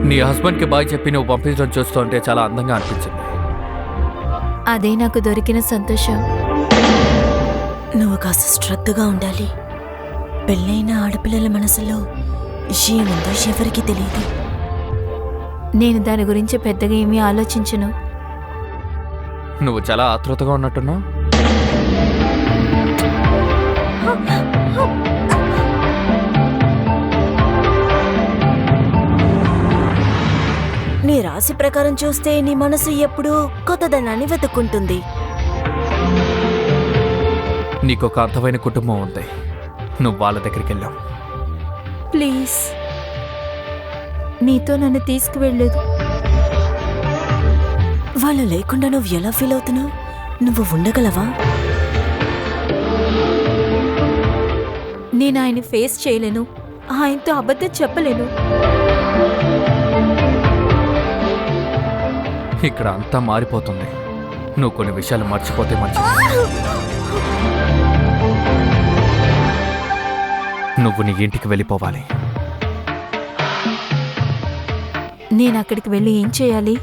నీ హస్బెండ్కి బాయ్ చెప్పి నువ్వు పంపించడం చూస్తుంటే చాలా అందంగా అనిపించింది. అదే నాకు దొరికిన సంతోషం. నువ్వు కాస్త శ్రద్ధగా ఉండాలి. పెళ్ళైన ఆడపిల్లల మనసులో ఏముందో ఎవరికి తెలియదు. నేను దాని గురించి పెద్దగా ఏమీ ఆలోచించను. నువ్వు చాలా ఆతృతగా ఉన్నట్టున్నావు. నీ రాశి ప్రకారం చూస్తే నీ మనసు ఎప్పుడూ కొత్తదనాన్ని వెతుక్కుంటుంది. నీకొక అర్థమైన కుటుంబం ఉంది. నువ్వు వాళ్ళ దగ్గరికి వెళ్ళావు. ప్లీజ్, నీతో నన్ను తీసుకువెళ్ళలేదు. వాళ్ళు లేకుండా నువ్వు ఎలా ఫీల్ అవుతున్నావు? నువ్వు ఉండగలవా? నేను ఆయన ఫేస్ చేయలేను. ఆయనతో అబద్ధం చెప్పలేను. ఇక్కడ అంతా మారిపోతుంది. నువ్వు కొన్ని విషయాలు మర్చిపోతే మంచిది. నువ్వు నీ ఇంటికి వెళ్ళిపోవాలి. నేను అక్కడికి వెళ్ళి ఏం చేయాలి?